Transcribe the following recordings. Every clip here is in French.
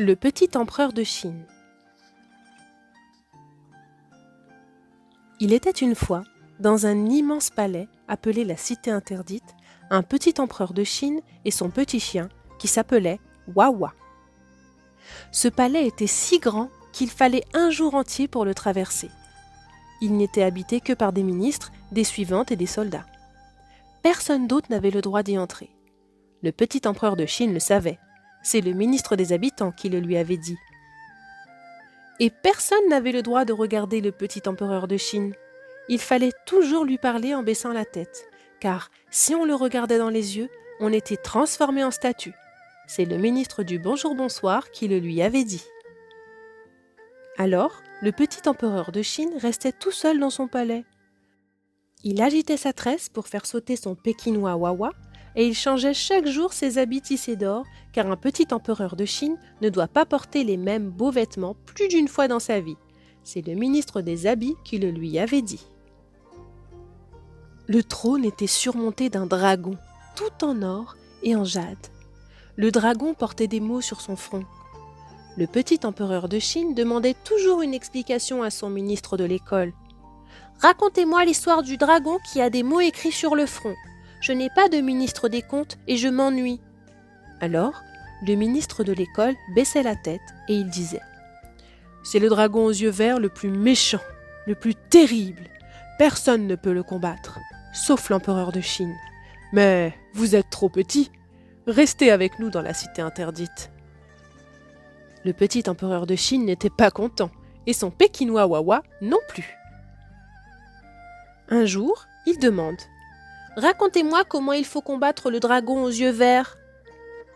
Le petit empereur de Chine. Il était une fois, dans un immense palais appelé la Cité interdite, un petit empereur de Chine et son petit chien qui s'appelait Wawa. Ce palais était si grand qu'il fallait un jour entier pour le traverser. Il n'était habité que par des ministres, des suivantes et des soldats. Personne d'autre n'avait le droit d'y entrer. Le petit empereur de Chine le savait. C'est le ministre des habitants qui le lui avait dit. Et personne n'avait le droit de regarder le petit empereur de Chine. Il fallait toujours lui parler en baissant la tête, car si on le regardait dans les yeux, on était transformé en statue. C'est le ministre du bonjour-bonsoir qui le lui avait dit. Alors, le petit empereur de Chine restait tout seul dans son palais. Il agitait sa tresse pour faire sauter son pékinois Wawa, et il changeait chaque jour ses habits tissés d'or, car un petit empereur de Chine ne doit pas porter les mêmes beaux vêtements plus d'une fois dans sa vie. C'est le ministre des habits qui le lui avait dit. Le trône était surmonté d'un dragon, tout en or et en jade. Le dragon portait des mots sur son front. Le petit empereur de Chine demandait toujours une explication à son ministre de l'école. « Racontez-moi l'histoire du dragon qui a des mots écrits sur le front. Je n'ai pas de ministre des comptes et je m'ennuie. » Alors, le ministre de l'école baissait la tête et il disait « C'est le dragon aux yeux verts le plus méchant, le plus terrible. Personne ne peut le combattre, sauf l'empereur de Chine. Mais vous êtes trop petit. Restez avec nous dans la cité interdite. » Le petit empereur de Chine n'était pas content et son pékinois Wawa non plus. Un jour, il demande « Racontez-moi comment il faut combattre le dragon aux yeux verts. »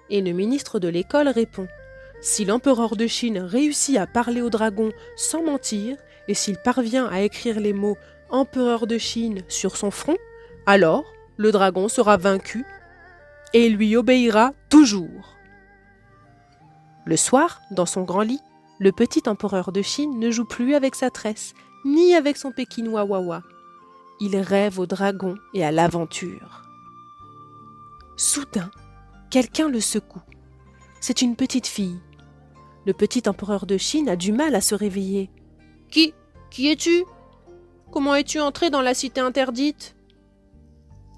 Et le ministre de l'école répond « Si l'empereur de Chine réussit à parler au dragon sans mentir, et s'il parvient à écrire les mots « empereur de Chine » sur son front, alors le dragon sera vaincu et il lui obéira toujours. » Le soir, dans son grand lit, le petit empereur de Chine ne joue plus avec sa tresse, ni avec son pékinois Wawa. Il rêve au dragon et à l'aventure. Soudain, quelqu'un le secoue. C'est une petite fille. Le petit empereur de Chine a du mal à se réveiller. « Qui es-tu ? Comment es-tu entré dans la cité interdite ?»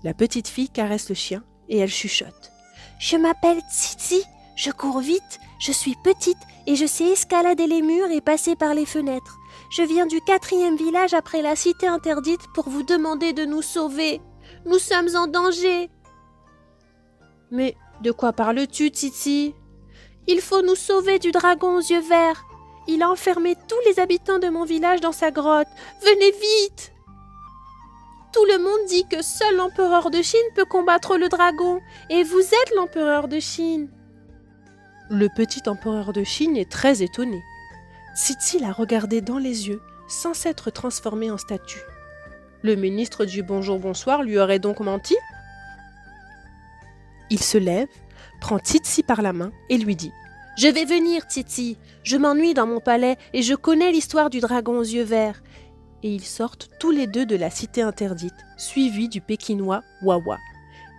La petite fille caresse le chien et elle chuchote. « Je m'appelle Tsitsi, je cours vite, je suis petite et je sais escalader les murs et passer par les fenêtres. Je viens du 4e village après la cité interdite pour vous demander de nous sauver. Nous sommes en danger. » « Mais de quoi parles-tu, Tsitsi ? Il faut nous sauver du dragon aux yeux verts. Il a enfermé tous les habitants de mon village dans sa grotte. Venez vite ! Tout le monde dit que seul l'empereur de Chine peut combattre le dragon, et vous êtes l'empereur de Chine. » Le petit empereur de Chine est très étonné. Tsitsi l'a regardé dans les yeux, sans s'être transformé en statue. Le ministre du bonjour-bonsoir lui aurait donc menti ? Il se lève, prend Tsitsi par la main et lui dit « Je vais venir, Tsitsi. Je m'ennuie dans mon palais et je connais l'histoire du dragon aux yeux verts. » Et ils sortent tous les deux de la cité interdite, suivis du pékinois Wawa.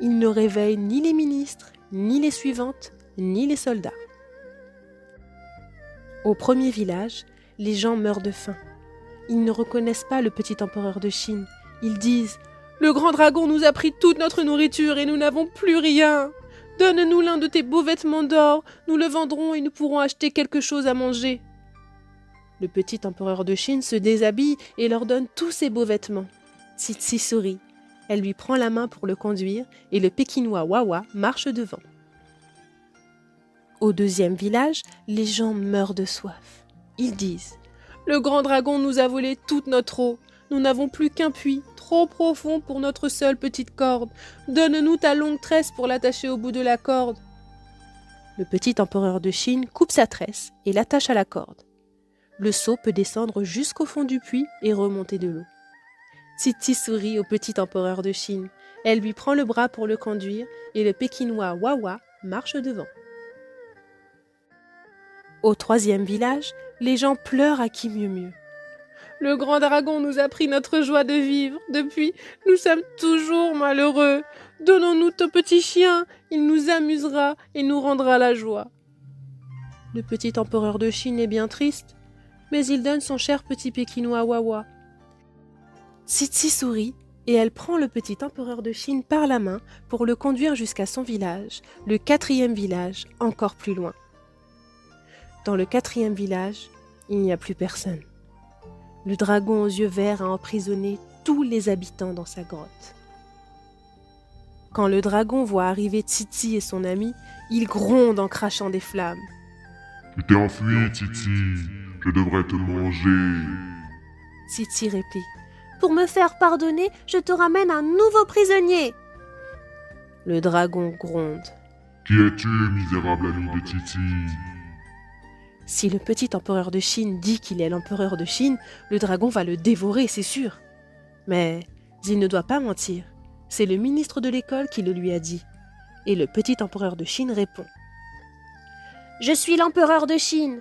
Ils ne réveillent ni les ministres, ni les suivantes, ni les soldats. Au premier village, les gens meurent de faim. Ils ne reconnaissent pas le petit empereur de Chine. Ils disent « Le grand dragon nous a pris toute notre nourriture et nous n'avons plus rien. Donne-nous l'un de tes beaux vêtements d'or, nous le vendrons et nous pourrons acheter quelque chose à manger. » Le petit empereur de Chine se déshabille et leur donne tous ses beaux vêtements. Tsitsi sourit. Elle lui prend la main pour le conduire et le pékinois Wawa marche devant. Au deuxième village, les gens meurent de soif. Ils disent « Le grand dragon nous a volé toute notre eau. Nous n'avons plus qu'un puits, trop profond pour notre seule petite corde. Donne-nous ta longue tresse pour l'attacher au bout de la corde. » Le petit empereur de Chine coupe sa tresse et l'attache à la corde. Le seau peut descendre jusqu'au fond du puits et remonter de l'eau. Tsitsi sourit au petit empereur de Chine. Elle lui prend le bras pour le conduire et le pékinois Wawa marche devant. Au troisième village, les gens pleurent à qui mieux mieux. Le grand dragon nous a pris notre joie de vivre. Depuis, nous sommes toujours malheureux. Donnons-nous ton petit chien, il nous amusera et nous rendra la joie. Le petit empereur de Chine est bien triste, mais il donne son cher petit Pékinois Wawa. Tsitsi sourit et elle prend le petit empereur de Chine par la main pour le conduire jusqu'à son village, le 4e village, encore plus loin. Dans le 4e village, il n'y a plus personne. Le dragon aux yeux verts a emprisonné tous les habitants dans sa grotte. Quand le dragon voit arriver Tsitsi et son ami, il gronde en crachant des flammes. Tu t'es enfui, Titi. Je devrais te manger. Tsitsi réplique. Pour me faire pardonner, je te ramène un nouveau prisonnier. Le dragon gronde. Qui es-tu, misérable ami de Titi? Si le petit empereur de Chine dit qu'il est l'empereur de Chine, le dragon va le dévorer, c'est sûr. Mais il ne doit pas mentir. C'est le ministre de l'école qui le lui a dit. Et le petit empereur de Chine répond. Je suis l'empereur de Chine.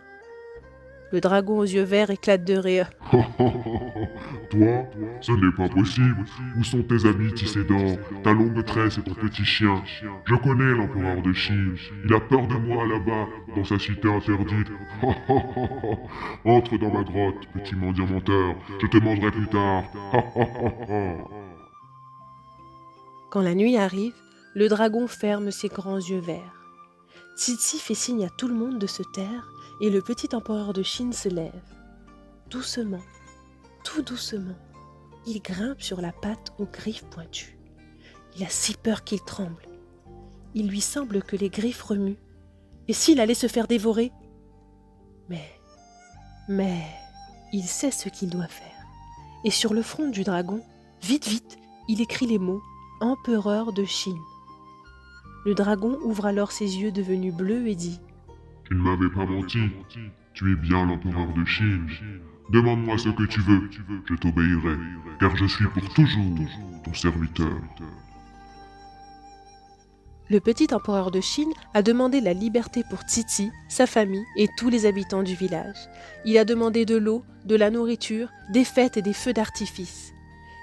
Le dragon aux yeux verts éclate de rire. Toi, ce n'est pas possible. Où sont tes habits tissés d'or, ta longue tresse et ton petit chien? Je connais l'empereur de Chine. Il a peur de moi là-bas, dans sa cité interdite. Entre dans ma grotte, petit mendiant menteur. Je te mangerai plus tard. Quand la nuit arrive, le dragon ferme ses grands yeux verts. Tsitsi fait signe à tout le monde de se taire et le petit empereur de Chine se lève. Doucement, tout doucement, il grimpe sur la patte aux griffes pointues. Il a si peur qu'il tremble. Il lui semble que les griffes remuent. Et s'il allait se faire dévorer? Mais, il sait ce qu'il doit faire. Et sur le front du dragon, vite, vite, il écrit les mots « Empereur de Chine ». Le dragon ouvre alors ses yeux devenus bleus et dit Tu ne m'avais pas menti. Tu es bien l'empereur de Chine. Demande-moi ce que tu veux. Je t'obéirai, car je suis pour toujours ton serviteur. Le petit empereur de Chine a demandé la liberté pour Tsitsi, sa famille et tous les habitants du village. Il a demandé de l'eau, de la nourriture, des fêtes et des feux d'artifice.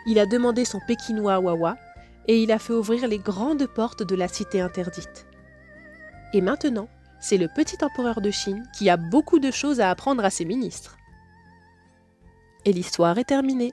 Il a demandé son Pékinois Wawa et il a fait ouvrir les grandes portes de la cité interdite. Et maintenant, c'est le petit empereur de Chine qui a beaucoup de choses à apprendre à ses ministres. Et l'histoire est terminée.